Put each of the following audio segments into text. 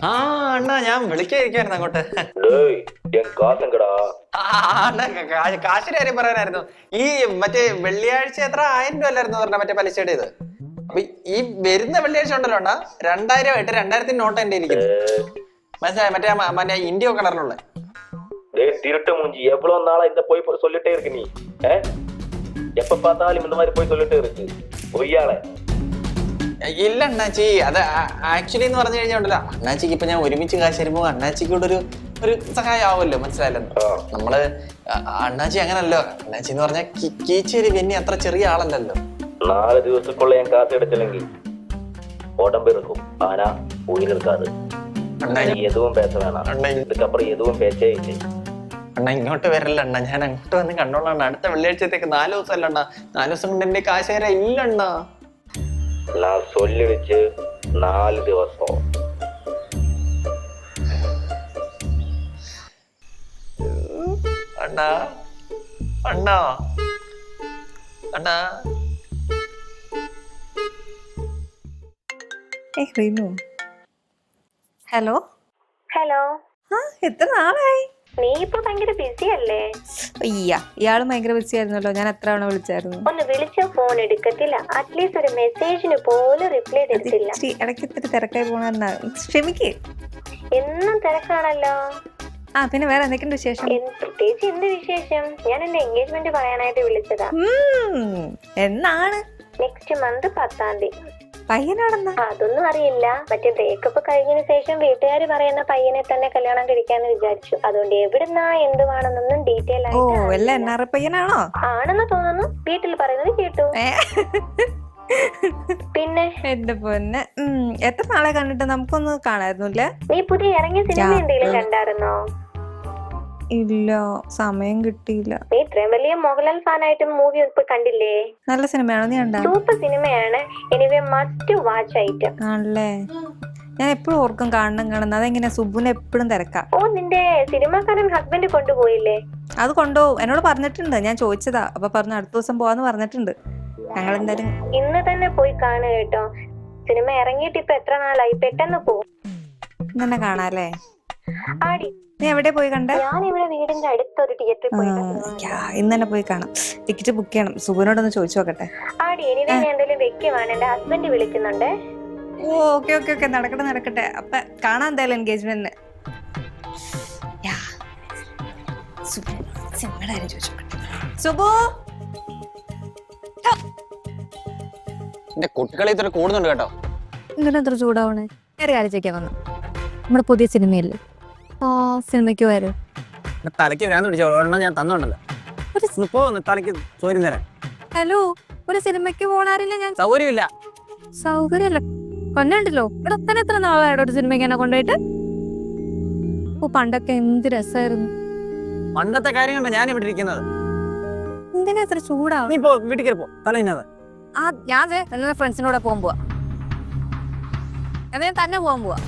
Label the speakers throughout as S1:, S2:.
S1: ആ അണ്ണാ ഞാൻ വിളിക്കാതിരിക്കായിരുന്നു അങ്ങോട്ട്. കാശിന്റെ കാര്യം പറയാനായിരുന്നു. ഈ മറ്റേ വെള്ളിയാഴ്ച എത്ര 1000 രൂപ അല്ലായിരുന്നു പറഞ്ഞ മറ്റേ പലിശയുടെ ഇത്. അപ്പൊ ഈ വരുന്ന വെള്ളിയാഴ്ച ഉണ്ടല്ലോ അണ്ണാ 2000 ആയിട്ട് 2000 നോട്ട് എന്റെ ഇരിക്കുന്നത്. മനസ്സിലായി? മറ്റേ ഇന്ത്യ കളറിലുള്ള
S2: திருட்டு மூஞ்சி எவ்வளவு நாளா இந்த போய் சொல்லிட்டே இருக்கு நீ. எப்ப பார்த்தாலும் இந்த மாதிரி போய் சொல்லிட்டே இருக்கு பொய்யாളെ.
S1: ഇല്ല അണ്ണാച്ചി, അത് ആക്ച്വലി എന്ന് പറഞ്ഞു കഴിഞ്ഞാൽ അണ്ണാച്ചിക്ക് ഇപ്പൊ ഞാൻ ഒരുമിച്ച് കാശ് തരുമ്പോ അണ്ണാച്ചിക്കൂടെ ഒരു സഹായം ആവുമല്ലോ. മനസ്സിലായല്ലോ? നമ്മള് അണ്ണാച്ചി അങ്ങനല്ലോ. അണ്ണാച്ചി എന്ന് പറഞ്ഞാൽ കീച്ചേരി പിന്നെ അത്ര ചെറിയ ആളല്ലല്ലോ.
S2: 4 ദിവസക്കുള്ള ഞാൻ കാശ് എടുത്തില്ലെങ്കിൽ உடம்பு இருக்கும் ஆனா உயிர் இருக்காது. எதுவும் பேச வேணாம். இதுக்கப்புறம் எதுவும் பேச்சே இல்லை.
S1: അണ്ണ ഇങ്ങോട്ട് വരല്ല അണ്ണ, ഞാൻ അങ്ങോട്ട് വന്ന് കണ്ടോളാം. അടുത്ത വെള്ളിയാഴ്ചത്തേക്ക് 4 ദിവസം അല്ല അണ്ണ. 4 ദിവസം കൊണ്ട് എന്റെ കാശ് തരാൻ ഇല്ല അണ്ണ.
S2: நான் சொல்லிடுச்சு 4 ദിവസം.
S1: അണ്ണാ അണ്ണാ അണ്ണാ.
S3: Hello
S4: hello.
S3: ആ എത്ര നാളായി?
S4: നീ ഇപ്പൊ ഭയങ്കര ബിസി അല്ലേ?
S3: ഇയാളും ഭയങ്കര ബിസി ആയിരുന്നല്ലോ. ഞാൻ എത്ര തവണ വിളിച്ചായിരുന്നു.
S4: ഒന്ന് വിളിച്ച ഫോൺ എടുക്കത്തില്ല. അറ്റ്ലീസ്റ്റ് ഒരു മെസ്സേജിന് പോലും റിപ്ലൈ തരത്തില്ല.
S3: ഇടയ്ക്ക് ഇത്തിരി തിരക്കായി പോണെന്നാ, ക്ഷമിക്കേ.
S4: എന്നും തിരക്കാണല്ലോ.
S3: ആ പിന്നെ വേറെ എന്തൊക്കെയുണ്ട് വിശേഷം?
S4: പ്രത്യേകിച്ച് എന്ത് വിശേഷം? ഞാൻ എന്റെ എൻഗേജ്മെന്റ് പറയാനായിട്ട് വിളിച്ചതാ.
S3: എന്നാണ്?
S4: നെക്സ്റ്റ് മന്ത് 10-ാം തീയതി.
S3: പയ്യനാണെന്നാ?
S4: അതൊന്നും അറിയില്ല. മറ്റേ ബ്രേക്കപ്പ് കഴിഞ്ഞതിന് ശേഷം വീട്ടുകാർ പറയുന്ന പയ്യനെ തന്നെ കല്യാണം കഴിക്കാന്ന് വിചാരിച്ചു. അതുകൊണ്ട് എവിടുന്നാ എന്തുവാണെന്നൊന്നും ഡീറ്റെയിൽ
S3: ആയിട്ട് പയ്യനാണോ?
S4: ആണെന്ന് തോന്നുന്നു. വീട്ടിൽ പറയുന്നത് കേട്ടു. പിന്നെ
S3: എന്റെ പൊന്നെ, എത്ര നാളെ കണ്ടിട്ട്? നമുക്കൊന്ന് കാണായിരുന്നില്ല.
S4: നീ പുതിയ ഇറങ്ങിയ സിനിമ എന്തെങ്കിലും കണ്ടായിരുന്നോ?
S3: ഇല്ല, സമയം കിട്ടിയില്ല.
S4: നീ ഇത്രയും വലിയ മോഹൻലാൽ ഫാനായിട്ട് മൂവി ഇപ്പൊ കണ്ടില്ലേ?
S3: നല്ല സിനിമയാണോ? നീ കണ്ടാ?
S4: സൂപ്പർ സിനിമയാണ്. എനിവേ മസ്റ്റ് വാച്ച് ഐറ്റം
S3: ആണല്ലേ. ഞാൻ എപ്പോഴും ഓർക്കും കാണണം. അതെങ്ങനെ? സുബുന് എപ്പോഴും തിരക്കാം.
S4: ഓ, നിന്റെ സിനിമാക്കാരൻ ഹസ്ബൻഡ് കൊണ്ടുപോയില്ലേ?
S3: അത് കൊണ്ടുപോകും, എന്നോട് പറഞ്ഞിട്ടുണ്ട്. ഞാൻ ചോദിച്ചതാ, അപ്പൊ പറഞ്ഞു അടുത്ത ദിവസം പോവാന്ന് പറഞ്ഞിട്ടുണ്ട്. ഞങ്ങൾ എന്തായാലും
S4: ഇന്ന് തന്നെ പോയി കാണുക കേട്ടോ. സിനിമ ഇറങ്ങിയിട്ട് ഇപ്പൊ എത്ര നാളായി? പെട്ടെന്ന് പോകും.
S3: ഇന്നെ കാണാല്ലേ?
S4: ആടി,
S3: നീ എവിടെ പോയി കണ്ടേ?
S4: ഞാൻ ഇവിടെ വീടിന്റെ അടുത്തൊരു തിയേറ്ററിൽ പോയി.
S3: ഇന്ന് തന്നെ പോയി കാണാം. ടിക്കറ്റ് ബുക്ക് ചെയ്യണം. സുബിനോടൊന്ന് ചോദിച്ചു നോക്കട്ടെ.
S4: ആടി, എനിവേ ഞാൻ എന്തായാലും വെക്കുവാണ്. എന്റെ ഹസ്ബൻഡ് വിളിക്കുന്നുണ്ട്.
S3: ഓക്കെ ഓക്കെ ഓക്കെ, നടക്കട്ടെ. അപ്പൊ കാണാൻ എന്തായാലും എൻഗേജ്മെന്റിന്. സുബു,
S1: എന്റെ കുട്ടികളെ ഇത്ര കൂടുന്നുണ്ട് കേട്ടോ.
S5: ഇങ്ങനെ എത്ര ചൂടാവണേ? വേറെ കാര്യം ചോദിക്കാൻ വന്നു. നമ്മുടെ പുതിയ സിനിമയില്ലേ, ആ സിനിമയ്ക്ക് വരും.
S6: തലയ്ക്ക് വരാൻ പിടിച്ചോ, ഞാൻ തന്നോണ്ടല്ലോ. തലയ്ക്ക് സൗകര്യം തരാൻ.
S5: ഹലോ, ഒരു സിനിമയ്ക്ക് പോണാറില്ല. ഞാൻ
S6: സൗകര്യമില്ല.
S5: സൗകര്യമല്ല കൊന്നുണ്ടല്ലോ. ഇവിടെ തന്നെ എത്ര നാളായിട്ട് ഒരു സിനിമയ്ക്ക് എന്നെ കൊണ്ടുപോയിട്ട്. ഓ, പണ്ടൊക്കെ എന്ത് രസമായിരുന്നു.
S6: പണ്ടത്തെ കാര്യം കണ്ട ഞാൻ ഇവിടെ ഇരിക്കുന്നത്.
S5: എന്തിനാ എത്ര ചൂടാവും?
S6: നീ പോ, വീട്ടിൽ കയറി പോ. തലേന്നത്
S5: ആ ഞാൻ എന്റെ ഫ്രണ്ട്സിനോടെ പോകാൻ പോവാ. ഞാൻ തന്നെ പോകാൻ പോവാ.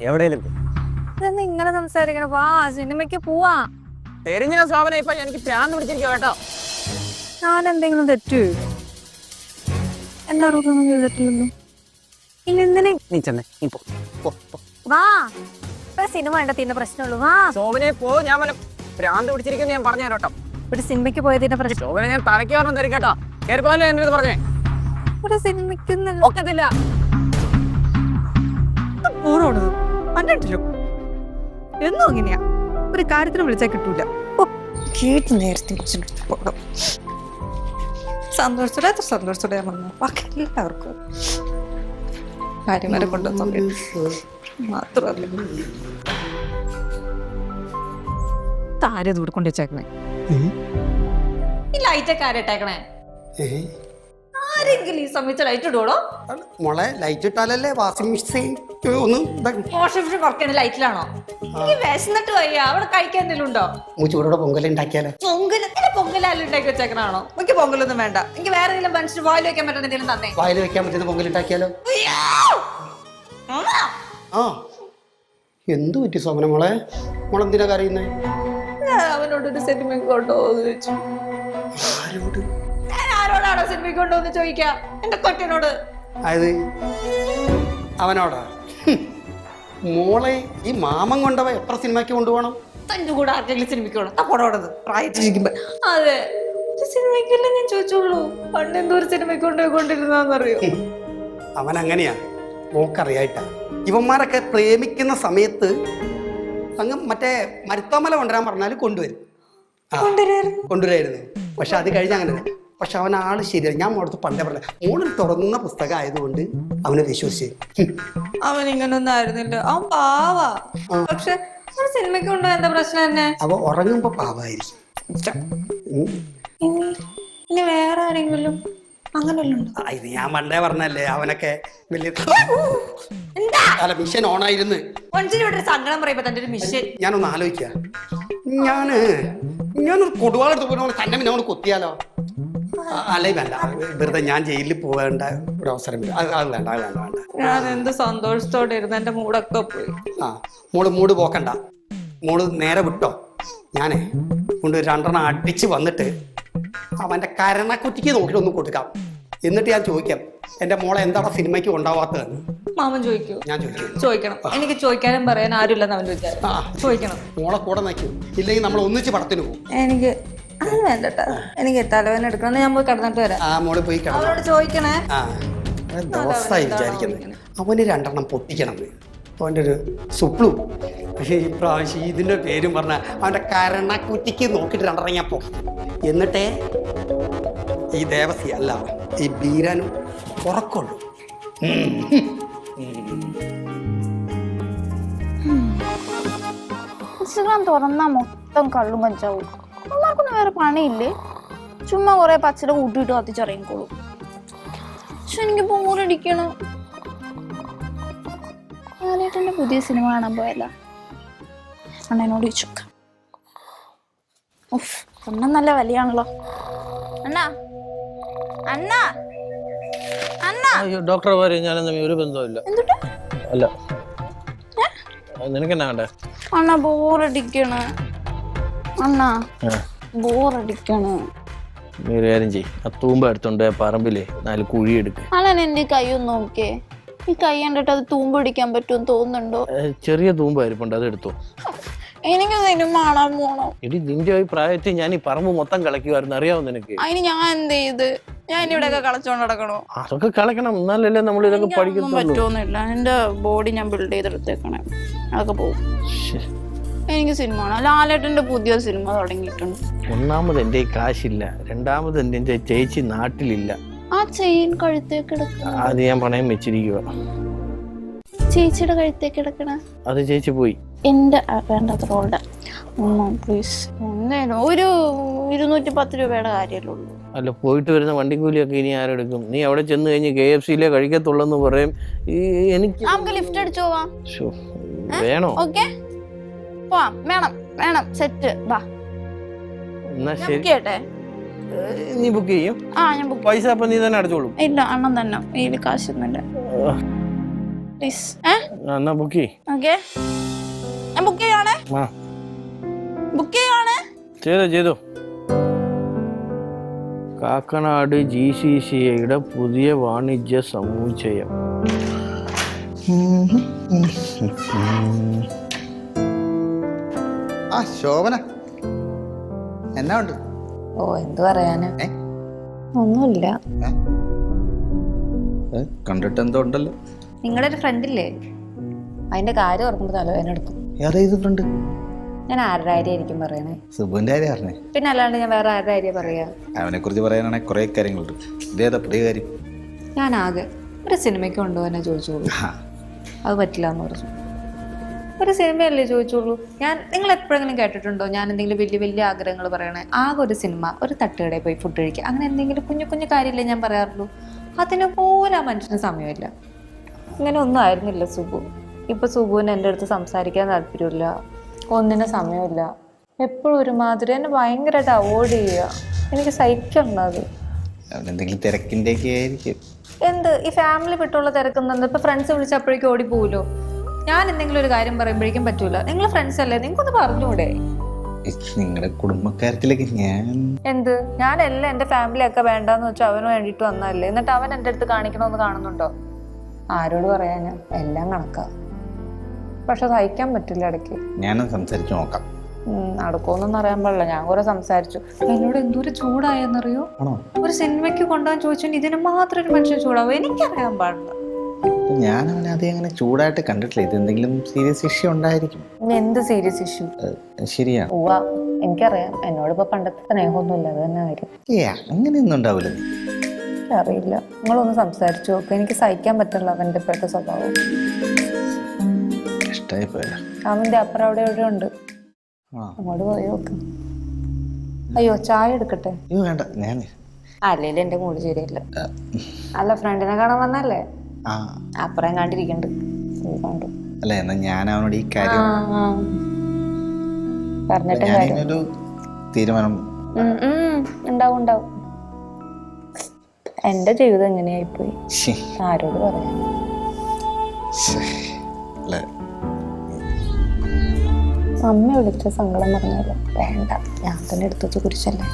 S6: എവിടെയും
S5: ഇതെന്താ ഇങ്ങനെ സംസാരിക്കണം? വാ, സിനിമയ്ക്ക് പോവാ.
S6: തെരിഞ്ഞ ശോഭന ഇപ്പൊ എനിക്ക് പ്രാന്ത് പിടിച്ചിരിക്കോ കേട്ടോ.
S5: ഞാൻ എന്തെങ്കിലും തെറ്റു? എന്താ ചെയ്തിട്ടില്ലല്ലോ. ഇനി എന്തിനെ
S6: നീ ചെന്നേ, നീ പോ.
S5: വാ, സിനിമ കണ്ടെത്തിന്റെ പ്രശ്നമുള്ളൂ. വാ
S6: ശോഭനെ പോ. ഞാൻ പ്രാന്ത് പിടിച്ചിരിക്കുന്നു ഞാൻ പറഞ്ഞു കേട്ടോ.
S5: ഇവിടെ സിനിമയ്ക്ക് പോയതിന്റെ പ്രശ്നം.
S6: ശോഭന ഞാൻ തലയ്ക്ക് പറഞ്ഞു തരും കേട്ടോ. കയറിപ്പോലോ എന്റെ അടുത്ത് പറഞ്ഞേ.
S5: ഇവിടെ സിനിമയ്ക്ക്
S6: ഒക്കത്തില്ല.
S3: കണ്ടിട്ടില്ലോ എന്നും അങ്ങനെയാ. ഒരു കാര്യത്തിന് വിളിച്ചാൽ കിട്ടൂല. കേട്ട് നേരത്തെ സന്തോഷത്തോടെ എത്ര സന്തോഷത്തോടെ വന്നു. ബാക്കി എല്ലാവർക്കും ഭാര്യമാരെ കൊണ്ടുവന്നു മാത്രമല്ല. താരം ദൂരെ കൊണ്ടുവച്ചേക്കണേ. ഈ ലൈറ്റൊക്കെ ആരട്ടേക്കണേ? ആരെങ്കിലും ഈ സമയത്ത് ലൈറ്റ് ഇടുവോളോ?
S7: മോളെ ലൈറ്റ് ഇട്ടാലല്ലേ വാഷിംഗ് മെഷീൻ ഒന്ന്
S3: വാഷിംഗ് മെഷീൻ കുറയ്ക്കേണ്ട ലൈറ്റിലാണോ? എനിക്ക് വിശന്നിട്ട് വയ്യ. അവിടെ കഴിക്കാൻ എന്തെങ്കിലും ഉണ്ടോ?
S7: ചൂടോടെ പൊങ്കൽ ഉണ്ടാക്കിയാലോ?
S3: പൊങ്കലാലും ഉണ്ടാക്കി വെച്ചേക്കണാണോ? എനിക്ക് പൊങ്കലൊന്നും വേണ്ട. എനിക്ക് വേറെ ഏതെങ്കിലും മനുഷ്യന് വായിൽ വെക്കാൻ പറ്റുന്ന എന്തെങ്കിലും തന്നെ.
S7: വായിൽ വെക്കാൻ പറ്റുന്ന പൊങ്കൽ ഉണ്ടാക്കിയാലോ? ആ എന്തു പറ്റി സോമന മോളെ? മോളെന്തിനാ കരയുന്നേ?
S3: അവനോടൊരു സിനിമയ്ക്ക് കൊണ്ടുപോകുന്നു ചോദിച്ചു.
S7: ആരോട്?
S3: ഞാൻ ആരോടാണോ സിനിമയ്ക്ക് കൊണ്ടുപോകുന്ന ചോദിക്കാം? എന്റെ കൊട്ടിനോട്.
S7: അത് അവനോടാ? മോളെ ഈ മാമൻ കൊണ്ടവ എത്ര സിനിമയ്ക്ക് കൊണ്ടുപോകണം?
S3: തന്റെ കൂടെ ആർക്കെങ്കിലും സിനിമയ്ക്കോണം പോടോടത് പ്രായത്തിരിക്കുമ്പോ. അതെ, ഒരു സിനിമയ്ക്കല്ലേ ഞാൻ ചോദിച്ചോളൂ. പണ്ട് എന്തോ ഒരു സിനിമയ്ക്ക് കൊണ്ടുപോയിക്കൊണ്ടിരുന്നറിയോ?
S7: അവൻ അങ്ങനെയാ, മോക്കറിയായിട്ടാ. ഇവന്മാരൊക്കെ പ്രേമിക്കുന്ന സമയത്ത് അങ്ങ് മറ്റേ മരുത്തോമല കൊണ്ടുവരാൻ പറഞ്ഞാൽ കൊണ്ടുവരും. കൊണ്ടുവരായിരുന്നു. പക്ഷെ അത് കഴിഞ്ഞ് അങ്ങനെ. പക്ഷെ അവൻ ആള് ശരിയാണ്. ഞാൻ മോളത്ത് പണ്ടേ പറഞ്ഞ മോളിൽ തുറന്ന പുസ്തകം ആയതുകൊണ്ട് അവനെ വിശ്വസിച്ചു.
S3: അവൻ ഇങ്ങനൊന്നും ആയിരുന്നില്ല, അവൻ പാവാ. പക്ഷെ സിനിമയ്ക്ക് കൊണ്ടുപോയ എന്താ പ്രശ്നം തന്നെ?
S7: അവ ഉറങ്ങുമ്പോ പാവായിരിക്കും.
S3: ഇനി വേറെ ആരെങ്കിലും അങ്ങനെയല്ലോ?
S7: ഇത് ഞാൻ പണ്ടേ പറഞ്ഞല്ലേ, അവനൊക്കെ വലിയ അല്ല മിഷൻ ഓണായിരുന്നു.
S3: സങ്കടം പറയുമ്പോ തന്റെ ഒരു മിഷൻ.
S7: ഞാനൊന്ന് ആലോചിക്ക, ഞാനൊരു കൊടുവാളെടുത്ത് പോയി തന്നെ പിന്നെ അവന് കൊത്തിയാലോ? അല്ലേ വേണ്ട, വെറുതെ ഞാൻ ജയിലിൽ പോകേണ്ട ഒരു അവസരം വരും. അത് വേണ്ട, അത് വേണ്ട, വേണ്ട.
S3: ഞാൻ എന്ത് സന്തോഷത്തോടെ ഇരുന്ന് എന്റെ മൂടൊക്കെ പോയി.
S7: മൂട് പോക്കണ്ട, മോള് നേരെ വിട്ടോ. ഞാനേ കൊണ്ട് 2 അടിച്ച് വന്നിട്ട് അവന്റെ കരണക്കുറ്റിക്ക് നോക്കിയിട്ട് ഒന്ന് കൊടുക്കാം. എന്നിട്ട് ഞാൻ ചോദിക്കാം, എന്റെ മോളെ എന്താണ് സിനിമയ്ക്ക് ഉണ്ടാവാത്തതെന്ന്.
S3: മാമൻ ചോദിക്കൂ?
S7: ഞാൻ
S3: ചോദിക്കണം. എനിക്ക് ചോദിക്കാനും പറയാൻ ആരുമില്ലെന്ന് അവൻ ചോദിക്കണം.
S7: മോളെ കൂടെ നിൽക്കൂ, ഇല്ലെങ്കിൽ നമ്മൾ ഒന്നിച്ച് പടത്തിന് പോകും.
S3: എനിക്ക് അത് വേണ്ടട്ടാ, എനിക്ക് തലവേദന എടുക്കണം. ഞാൻ പോയി കിടന്നിട്ട് വരാം.
S7: മോള് പോയി
S3: അവരോട് ചോദിക്കണേ.
S7: ദിവസമായി വിചാരിക്കുന്നത് അവന് 2 പൊട്ടിക്കണം. അവൻ്റെ ഒരു സുപ്ലു. പക്ഷേ ഈ പ്രാവശ്യം ഇതിൻ്റെ പേരും പറഞ്ഞ അവൻ്റെ കരണക്കുറ്റിക്ക് നോക്കിയിട്ട് 2 ഞാൻ പോകും. എന്നിട്ടേ ഈ ദേവസി അല്ല ഈ ബീരാനും ഉറക്കുള്ളൂ.
S8: ഇൻസ്റ്റഗ്രാം തുറന്നാ മൊത്തം കള്ളും കഞ്ചാവും. അമ്മമാർക്കൊന്നും വേറെ പണിയില്ലേ? ചുമ്മാ കുറെ പച്ചില കൂട്ടിയിട്ട് കത്തിച്ചറിയിക്കോളൂ. പക്ഷെ എനിക്ക് ബോറടിക്കണം. ലാലേട്ടൻ്റെ പുതിയ സിനിമ കാണാൻ പോയല്ല, അണ്ണനോട് ചോദിച്ചോക്കാം. ഉഫ്, അണ്ണൻ നല്ല വലിയാണല്ലോ. അണ്ണാ അണ്ണാ അണ്ണാ.
S6: ഡോക്ടറെ പറയും ഞാനെന്താ ഒരു ബന്ധമില്ല.
S8: എന്തുട്ടാ?
S6: അല്ല നിനക്കെന്നാ വേണ്ടേ?
S8: അണ്ണാ ബോറടിക്കണ്. അണ്ണാ ബോറടിക്കണ്.
S6: നീ ഒരു കാര്യം ചെയ്യ്, ആ തൂമ്പ എടുത്തോണ്ട് പറമ്പിലേ 4 കുഴി എടുക്ക്.
S8: അണ്ണൻ എന്റെ കൈ ഒന്ന് നോക്കേ. ഈ കൈ കണ്ടിട്ട് അത് തൂമ്പ് പിടിക്കാൻ പറ്റുമെന്ന് തോന്നുന്നുണ്ടോ?
S6: ചെറിയ തൂമ്പായിരിപ്പുണ്ട്, അത് എടുത്തോ.
S8: എനിക്ക് സിനിമ കാണാൻ പോണം.
S6: ഇടി നിന്റെ ഈ പ്രായത്തിൽ ഞാൻ ഈ പറമ്പ് മൊത്തം കളക്കുമായിരുന്നു, അറിയാവോ നിനക്ക്?
S8: അതിന് ഞാൻ എന്ത് ചെയ്ത്? ഞാൻ ഇവിടെയൊക്കെ കളച്ചോണ്ട് നടക്കണോ?
S6: അതൊക്കെ കളക്കണം, എന്നാലല്ലേ നമ്മൾ ഇതൊക്കെ പഠിക്കുന്നുള്ളൂ.
S8: പറ്റുമൊന്നുമില്ല, എന്റെ ബോഡി ഞാൻ ബിൽഡ് ചെയ്തെടുത്തേക്കണേ. അതൊക്കെ പോകും. എനിക്ക് സിനിമ കാണാം. ലാലേട്ടന്റെ പുതിയ സിനിമ തുടങ്ങിയിട്ടുണ്ട്.
S6: ഒന്നാമത് എന്റെ കാശില്ല, രണ്ടാമത് എന്റെ ചേച്ചി നാട്ടിലില്ല.
S8: ആ ചെയിൻ കഴുത്തേക്ക് കിടക്കണ
S6: അത് ഞാൻ പണയം വെച്ചിരിക്കുക.
S8: ചേച്ചിയുടെ കഴുത്തേക്ക് കിടക്കണ
S6: അത് ചേച്ചി പോയി.
S8: എന്റെ വേണ്ടത്രോളുടെ പ്ലീസ്. എന്തായാലും ഒരു 210 രൂപയുടെ കാര്യമല്ലേ ഉള്ളൂ.
S6: അല്ല, പോയിട്ട് വരുന്ന വണ്ടിക്കൂലിയൊക്കെ ഇനി ആരെടുക്കും? നീ അവിടെ ചെന്ന് കഴിഞ്ഞ് KFC-യിലെ കഴിക്കത്തുള്ളെന്ന് പറയും. എനിക്ക്
S8: നമുക്ക് ലിഫ്റ്റ് അടിച്ചു പോവാം.
S6: വേണോ?
S8: ഓക്കെ പോവാം. വേണം സെറ്റ്. വാ
S6: എന്നാ ശരി.
S8: കേട്ടെ,
S6: നീ ബുക്ക് ചെയ്യും?
S8: ഞാൻ ബുക്ക്.
S6: പൈസ അപ്പൊ നീ തന്നെ അടച്ചോളൂ?
S8: ഇല്ല, അണ്ണൻ തന്നെ. ഇതിൽ കാശൊന്നുമില്ല. പ്ലീസ്.
S6: എന്നാ ബുക്ക് ചെയ്യ്.
S8: ഓക്കെ, ഞാൻ ബുക്ക് ചെയ്യുവാണേ. ബുക്ക് ചെയ്യുവാണേ.
S6: ചെയ്തോ. കാക്കനാട് GCCയുടെ പുതിയ വാണിജ്യ സമുച്ചയം.
S1: ശോഭന എന്നാ ഉണ്ട്?
S3: എന്ത് പറയാന്, ഒന്നുമില്ല.
S1: കണ്ടിട്ട് എന്തോ ഉണ്ടല്ലോ.
S3: നിങ്ങളുടെ ഒരു ഫ്രണ്ട് ഇല്ലേ, അതിന്റെ കാര്യം ഓർക്കുമ്പോ തലവേദന എടുക്കും.
S1: ഏതായത് ഫ്രണ്ട്?
S3: ഞാൻ ആരുടെ കാര്യമായിരിക്കും പറയണേ?
S1: സുബുവിന്റെ കാര്യം പറഞ്ഞേ.
S3: പിന്നെ അല്ലാണ്ട് ഞാൻ വേറെ ആരുടെ കാര്യം പറയാ?
S1: അവനെ കുറിച്ച് പറയാനാണെങ്കിൽ കുറെ കാര്യങ്ങളുണ്ട്. ഇതേതാ പുതിയ കാര്യം?
S3: ഞാൻ ആകെ ഒരു സിനിമയ്ക്ക് കൊണ്ടുപോകാനാ ചോദിച്ചോളൂ. അത് പറ്റില്ല എന്ന് പറഞ്ഞു. ഒരു സിനിമയല്ലേ ചോദിച്ചോളൂ. നിങ്ങൾ എപ്പോഴെങ്കിലും കേട്ടിട്ടുണ്ടോ ഞാൻ എന്തെങ്കിലും വലിയ വലിയ ആഗ്രഹങ്ങൾ പറയണേ? ആകെ ഒരു സിനിമ, ഒരു തട്ടുകടയിൽ പോയി ഫുഡ് കഴിക്കുക, അങ്ങനെ എന്തെങ്കിലും കുഞ്ഞു കുഞ്ഞു കാര്യമില്ലേ ഞാൻ പറയാറുള്ളൂ. അതിന് പോലും ആ മനുഷ്യന് സമയമില്ല. ഇങ്ങനെ ഒന്നും ആയിരുന്നില്ല സുബു. ഇപ്പൊ സുബുവിന് എൻ്റെ അടുത്ത് സംസാരിക്കാൻ താല്പര്യമില്ല, ഒന്നിനും സമയമില്ല. എപ്പോഴും ഒരുമാതിരി എന്നെ ഭയങ്കരമായിട്ട് അവോയ്ഡ് ചെയ്യുക. എനിക്ക് സഹിക്കണത്.
S1: എന്തെങ്കിലും തിരക്കിൻ്റെ ഒക്കെ ആയിരിക്കും.
S3: എന്ത് ഈ ഫാമിലി വിട്ടുള്ള തിരക്കുന്നത്? ഇപ്പൊ ഫ്രണ്ട്സ് വിളിച്ചപ്പോഴേക്കും ഓടി പോവുമല്ലോ. ഞാൻ എന്തെങ്കിലും ഒരു കാര്യം പറയുമ്പോഴേക്കും പറ്റൂല. നിങ്ങൾ ഫ്രണ്ട്സ് അല്ലേ, നിങ്ങൾക്കൊന്ന് പറഞ്ഞൂടെ?
S1: നിങ്ങളുടെ കുടുംബക്കാര്യത്തിലേക്ക്
S3: ഞാനെല്ലാം എൻ്റെ ഫാമിലി ഒക്കെ വേണ്ടെന്ന് വെച്ചാൽ അവന് വേണ്ടിയിട്ട് വന്നതല്ലേ. എന്നിട്ട് അവൻ എൻ്റെ അടുത്ത് കാണിക്കണമെന്ന് കാണുന്നുണ്ടോ? ആരോട് പറയാ? ഞാൻ എല്ലാം കണക്കാ. പക്ഷെ സഹിക്കാൻ പറ്റില്ല ഇടയ്ക്ക്.
S9: ഞാനും സംസാരിച്ച് നോക്കാം.
S3: നടക്കുമെന്നൊന്നും അറിയാൻ പാടില്ല. ഞാൻ കുറെ സംസാരിച്ചു. എന്നോട് എന്തോരം ചൂടായെന്നറിയോ?
S9: ആണോ?
S3: ഒരു സിനിമയ്ക്ക് കൊണ്ടുപോകാൻ ചോദിച്ചു ഇതിന് മാത്രം ഒരു മനുഷ്യൻ ചൂടാവും. എനിക്കറിയാൻ പാടില്ല.
S9: ഞാൻ അവനെ അതേ അങ്ങനെ ചൂടായിട്ട് കണ്ടിട്ടില്ല. ഇത് എന്തെങ്കിലും സീരിയസ് ഇഷ്യൂ ഉണ്ടായിരിക്കും.
S3: എന്ത് സീരിയസ് ഇഷ്യൂ?
S9: ശരിയാണ്.
S3: ഉവ്വ, എനിക്കറിയാം. എന്നോടിപ്പോ പണ്ടത്തെ സ്നേഹമൊന്നുമില്ല. അത് തന്നെ കാര്യം.
S9: അങ്ങനെയൊന്നും ഉണ്ടാവില്ല.
S3: എനിക്കറിയില്ല. നിങ്ങളൊന്ന് സംസാരിച്ചു നോക്ക്. എനിക്ക് സഹിക്കാൻ പറ്റില്ല അവന്റെ ഇപ്പോഴത്തെ സ്വഭാവം.
S9: ഇഷ്ടമായി പോയാ.
S3: അവന്റെ അപ്പുറം അവിടെ എവിടെ ഉണ്ട്. അങ്ങോട്ട് പോയി നോക്ക്. അയ്യോ, ചായ എടുക്കട്ടെ?
S9: അയ്യോ വേണ്ട, ഞാൻ
S3: അല്ലേലും എന്റെ മൂഡ് ശരിയല്ല. അല്ല, ഫ്രണ്ടിനെ കാണാൻ വന്നല്ലേ? അപ്പുറം കണ്ടിരിക്കണ്ട്.
S9: അല്ല, എന്നാ ഞാൻ അവനോട് ഈ കാര്യം
S3: പറഞ്ഞിട്ട്
S9: ഞാനൊരു തീരുമാനം
S3: ഉണ്ടാവും ഉണ്ടാവും. എന്റെ ജീവിതം എങ്ങനെയായിപ്പോയി ആരോട് പറയാം. അമ്മ വിളിച്ച സങ്കടം പറഞ്ഞല്ലോ. വേണ്ട, ഞാൻ തന്നെ എടുത്തു കുറിച്ചല്ലേ.